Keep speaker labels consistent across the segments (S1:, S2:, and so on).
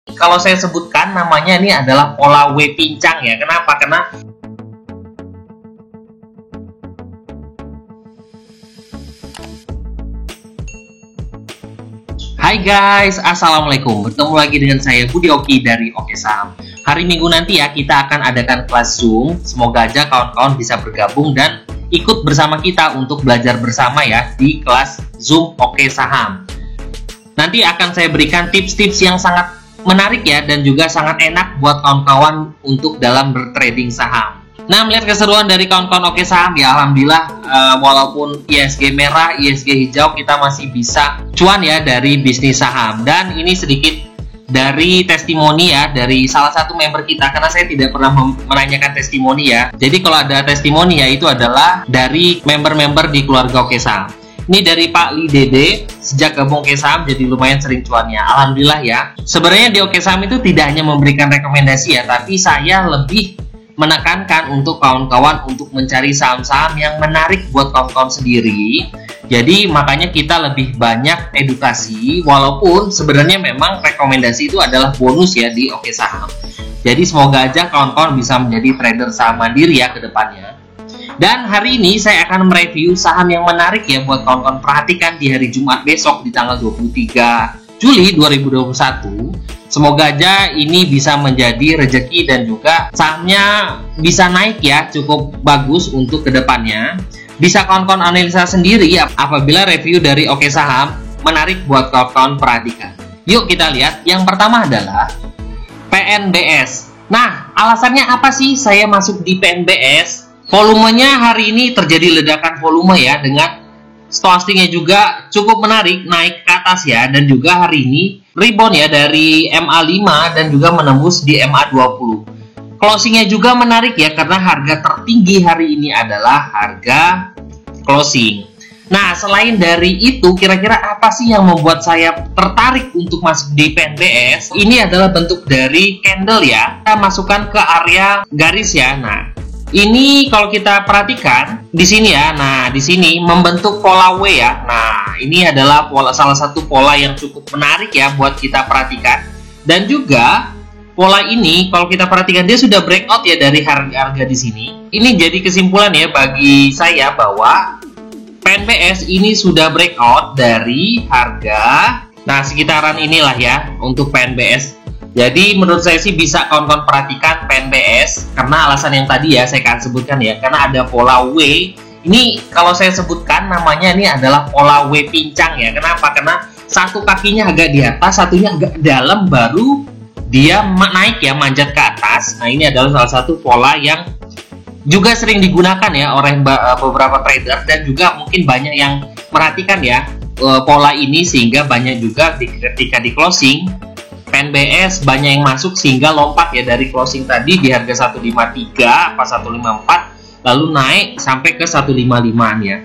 S1: Kalau saya sebutkan namanya ini adalah pola W pincang ya. Kenapa? Karena Hai guys, Assalamualaikum. Bertemu lagi dengan saya Budi Oki dari Oke Saham. Hari Minggu nanti ya kita akan adakan kelas Zoom. Semoga aja kawan-kawan bisa bergabung dan ikut bersama kita untuk belajar bersama ya di kelas Zoom Oke Saham. Nanti akan saya berikan tips-tips yang sangat menarik ya dan juga sangat enak buat kawan-kawan untuk dalam bertrading saham. Nah, melihat keseruan dari kawan-kawan Oke Saham ya, alhamdulillah walaupun ISG merah, ISG hijau, kita masih bisa cuan ya dari bisnis saham. Dan ini sedikit dari testimoni ya dari salah satu member kita, karena saya tidak pernah menanyakan testimoni ya. Jadi kalau ada testimoni ya itu adalah dari member-member di keluarga Oke Saham. Ini dari Pak Li Dede, sejak gabung Oke Saham jadi lumayan sering cuannya. Alhamdulillah ya. Sebenarnya di Oke Saham itu tidak hanya memberikan rekomendasi ya, tapi saya lebih menekankan untuk kawan-kawan untuk mencari saham-saham yang menarik buat kawan-kawan sendiri. Jadi makanya kita lebih banyak edukasi, walaupun sebenarnya memang rekomendasi itu adalah bonus ya di Oke Saham. Jadi semoga aja kawan-kawan bisa menjadi trader saham mandiri ya ke depannya. Dan hari ini saya akan mereview saham yang menarik ya buat kawan-kawan perhatikan di hari Jumat besok di tanggal 23 Juli 2021. Semoga aja ini bisa menjadi rezeki dan juga sahamnya bisa naik ya, cukup bagus untuk kedepannya. Bisa kawan-kawan analisa sendiri ya apabila review dari Oke Saham menarik buat kawan-kawan perhatikan. Yuk kita lihat, yang pertama adalah PNBS. Nah, alasannya apa sih saya masuk di PNBS? Volumenya hari ini terjadi ledakan volume ya, dengan stochastiknya juga cukup menarik, naik ke atas ya, dan juga hari ini rebound ya dari MA5 dan juga menembus di MA20. Closingnya juga menarik ya, karena harga tertinggi hari ini adalah harga closing. Nah, selain dari itu, kira-kira apa sih yang membuat saya tertarik untuk masuk di PNBS? Ini adalah bentuk dari candle ya. Kita masukkan ke area garis ya. Nah, ini kalau kita perhatikan di sini ya. Nah, di sini membentuk pola W ya. Nah, ini adalah salah satu pola yang cukup menarik ya buat kita perhatikan. Dan juga pola ini kalau kita perhatikan dia sudah breakout ya dari harga-harga di sini. Ini jadi kesimpulan ya bagi saya bahwa PNBS ini sudah breakout dari harga. Nah, sekitaran inilah ya untuk PNBS. Jadi menurut saya sih bisa kawan-kawan perhatikan PNBS karena alasan yang tadi ya saya akan sebutkan ya, karena ada pola W. Ini kalau saya sebutkan namanya ini adalah pola W pincang ya. Kenapa? Karena satu kakinya agak di atas, satunya agak dalam, baru dia naik ya, manjat ke atas. Nah, ini adalah salah satu pola yang juga sering digunakan ya oleh beberapa trader, dan juga mungkin banyak yang merhatikan ya pola ini, sehingga banyak juga ketika di closing PNBS banyak yang masuk sehingga lompat ya dari closing tadi di harga 153 apa 154 lalu naik sampai ke 155-an ya.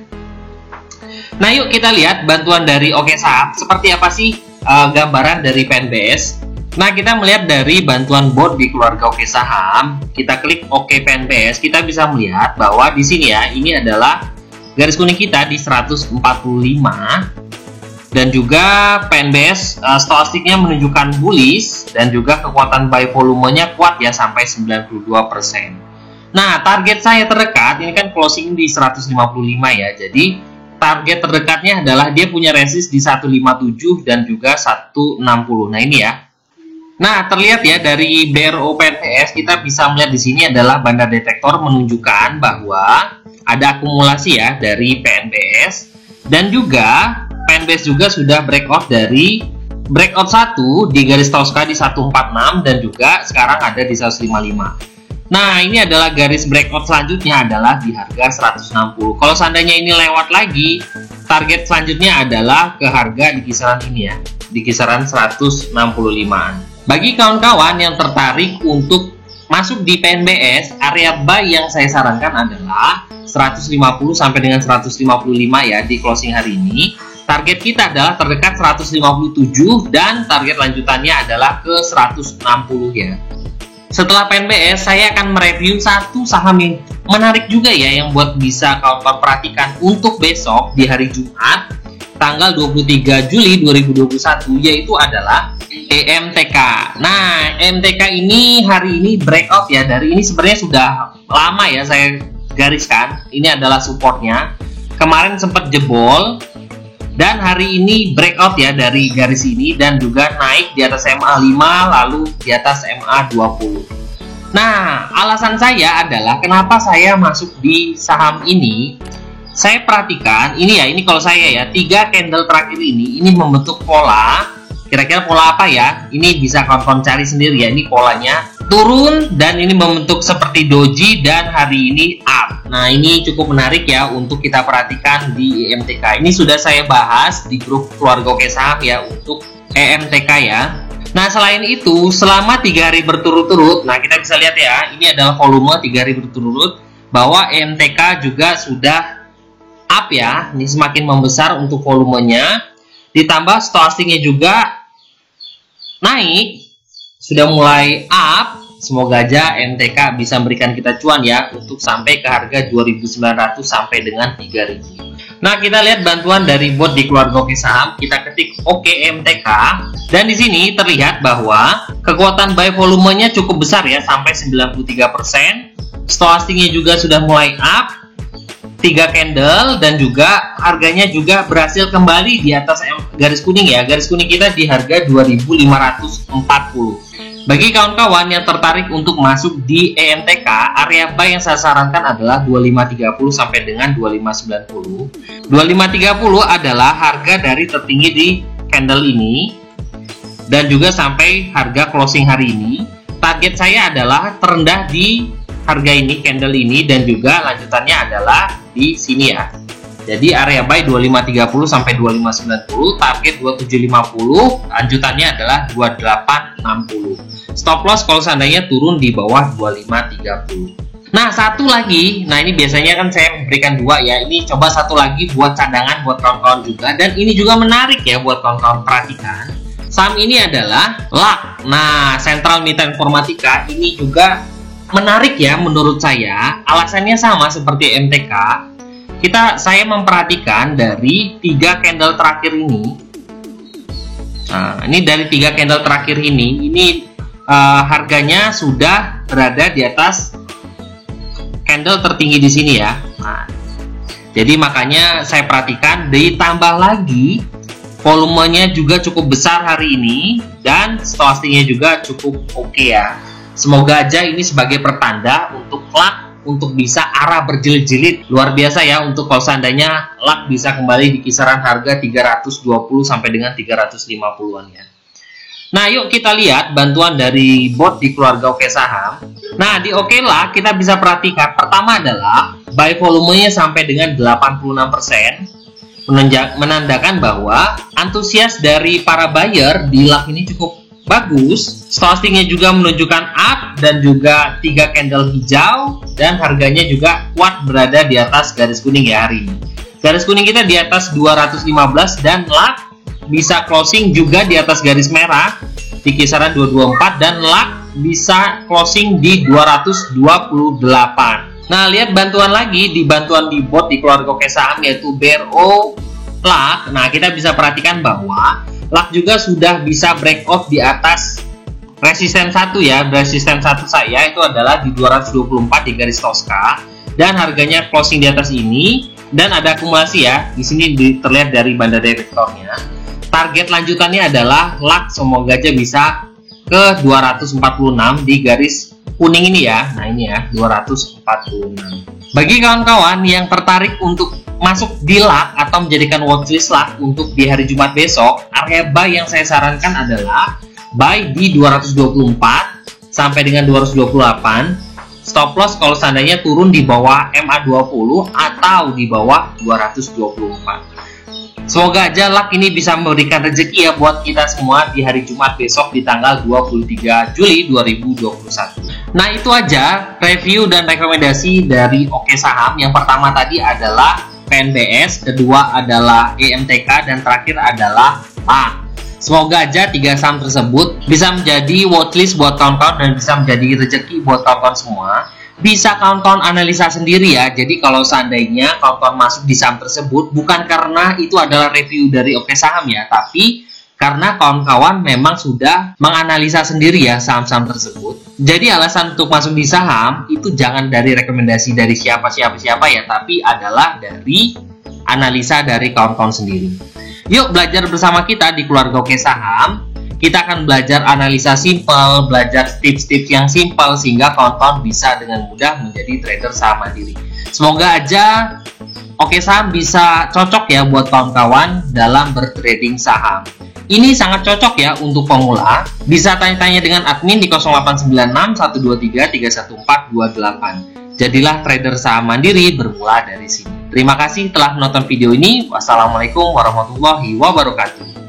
S1: Nah, yuk kita lihat bantuan dari Oke Saham seperti apa sih gambaran dari PNBS. Nah, kita melihat dari bantuan bot di keluarga Oke Saham, kita klik Oke PNBS, kita bisa melihat bahwa di sini ya, ini adalah garis kuning kita di 145. Dan juga PNBS stochastiknya menunjukkan bullish, dan juga kekuatan buy volumenya kuat ya sampai 92%. Nah, target saya terdekat ini kan closing di 155 ya. Jadi target terdekatnya adalah dia punya resist di 157 dan juga 160. Nah, ini ya. Nah, terlihat ya dari BRO PNBS kita bisa melihat di sini adalah banda detektor menunjukkan bahwa ada akumulasi ya dari PNBS, dan juga PNBS juga sudah breakout dari breakout 1 di garis Tosca di 146 dan juga sekarang ada di 155. Nah, ini adalah garis breakout selanjutnya adalah di harga 160. Kalau seandainya ini lewat lagi, target selanjutnya adalah ke harga di kisaran ini ya, di kisaran 165-an. Bagi kawan-kawan yang tertarik untuk masuk di PNBS, area buy yang saya sarankan adalah 150 sampai dengan 155 ya di closing hari ini. Target kita adalah terdekat 157 dan target lanjutannya adalah ke 160 ya. Setelah PNBS, saya akan mereview satu saham yang menarik juga ya, yang buat bisa kawan-kawan perhatikan untuk besok di hari Jumat. tanggal 23 Juli 2021, yaitu adalah EMTK. Nah, EMTK ini hari ini breakout ya. Dari ini sebenarnya sudah lama ya saya gariskan. Ini adalah supportnya. Kemarin sempat jebol dan hari ini breakout ya dari garis ini dan juga naik di atas MA5 lalu di atas MA20. Nah, alasan saya adalah kenapa saya masuk di saham ini. Saya perhatikan ini ya, ini kalau saya ya, 3 candle terakhir ini membentuk pola. Kira-kira pola apa ya? Ini bisa kawan-kawan cari sendiri ya. Ini polanya turun dan ini membentuk seperti doji dan hari ini up. Nah, ini cukup menarik ya untuk kita perhatikan di EMTK. Ini sudah saya bahas di grup keluarga Oke Saham ya untuk EMTK ya. Nah, selain itu selama 3 hari berturut-turut, nah kita bisa lihat ya, ini adalah volume 3 hari berturut-turut bahwa EMTK juga sudah up ya. Ini semakin membesar untuk volumenya. Ditambah stokastiknya juga naik, sudah mulai up. Semoga aja MTK bisa memberikan kita cuan ya untuk sampai ke harga 2.900 sampai dengan 3.000. Nah, kita lihat bantuan dari bot di keluarga Oke Saham. Kita ketik Oke MTK dan di sini terlihat bahwa kekuatan buy volumenya cukup besar ya, sampai 93%. Stokastiknya juga sudah mulai up, 3 candle dan juga harganya juga berhasil kembali di atas garis kuning ya. Garis kuning kita di harga 2.540. Bagi kawan-kawan yang tertarik untuk masuk di EMTK, area buy yang saya sarankan adalah 2530 sampai dengan 2590. 2530 adalah harga dari tertinggi di candle ini dan juga sampai harga closing hari ini. Target saya adalah terendah di harga ini, candle ini, dan juga lanjutannya adalah di sini ya. Jadi area buy 2530 sampai 2590, target 2750, lanjutannya adalah 2860. Stop loss kalau seandainya turun di bawah 2530. Nah, satu lagi, nah ini biasanya kan saya memberikan 2 ya. Ini coba satu lagi buat cadangan buat kawan-kawan juga, dan ini juga menarik ya buat kawan-kawan perhatikan. Saham ini adalah LAK. Nah, Central Mitra Informatika ini juga menarik ya menurut saya. Alasannya sama seperti MTK. Saya memperhatikan dari 3 candle terakhir ini. Nah, ini dari 3 candle terakhir ini harganya sudah berada di atas candle tertinggi di sini ya. Nah, jadi makanya saya perhatikan, ditambah lagi volumenya juga cukup besar hari ini dan stokastiknya juga cukup oke ya. Semoga aja ini sebagai pertanda untuk LAK untuk bisa arah berjilid-jilid. Luar biasa ya untuk kalau seandainya LAK bisa kembali di kisaran harga 320 sampai dengan 350-an ya. Nah, yuk kita lihat bantuan dari bot di keluarga Oke Saham. Nah, di Oke LAK kita bisa perhatikan, pertama adalah buy volumenya sampai dengan 86%, menandakan bahwa antusias dari para buyer di LAK ini cukup bagus. Stokastiknya juga menunjukkan up dan juga 3 candle hijau dan harganya juga kuat berada di atas garis kuning ya hari ini. Garis kuning kita di atas 215 dan LAK bisa closing juga di atas garis merah di kisaran 224 dan LAK bisa closing di 228. Nah, lihat bantuan lagi di bantuan di bot di keluarga Oke Saham yaitu BRO LAK. Nah, kita bisa perhatikan bahwa LAK juga sudah bisa breakout di atas resisten 1 ya. Resisten 1 saya itu adalah di 224 di garis Tosca dan harganya closing di atas ini dan ada akumulasi ya. Di sini terlihat dari banda direktornya. Target lanjutannya adalah LAK semoga aja bisa ke 246 di garis kuning ini ya. Nah, ini ya 246. Bagi kawan-kawan yang tertarik untuk masuk di LAK atau menjadikan watchlist LAK untuk di hari Jumat besok, area buy yang saya sarankan adalah buy di 224 sampai dengan 228. Stop loss kalau seandainya turun di bawah MA20 atau di bawah 224. Semoga aja LAK ini bisa memberikan rezeki ya buat kita semua di hari Jumat besok di tanggal 23 Juli 2021. Nah, itu aja review dan rekomendasi dari Oke Saham. Yang pertama tadi adalah PNBS, kedua adalah EMTK, dan terakhir adalah LAK. Semoga aja 3 saham tersebut bisa menjadi watchlist buat kawan-kawan dan bisa menjadi rezeki buat kawan-kawan semua. bisa kawan-kawan analisa sendiri ya. Jadi kalau seandainya kawan-kawan masuk di saham tersebut, bukan karena itu adalah review dari Oke Saham ya, tapi karena kawan-kawan memang sudah menganalisa sendiri ya saham-saham tersebut. Jadi alasan untuk masuk di saham itu jangan dari rekomendasi dari siapa ya, tapi adalah dari analisa dari kawan-kawan sendiri. Yuk belajar bersama kita di keluarga Oke Saham. Kita akan belajar analisa simpel, belajar tips-tips yang simpel sehingga kawan-kawan bisa dengan mudah menjadi trader saham mandiri. Semoga aja Oke Saham bisa cocok ya buat kawan-kawan dalam bertrading saham. Ini sangat cocok ya untuk pemula. Bisa tanya-tanya dengan admin di 0896 123 31428. Jadilah trader saham mandiri bermula dari sini. Terima kasih telah menonton video ini. Wassalamualaikum warahmatullahi wabarakatuh.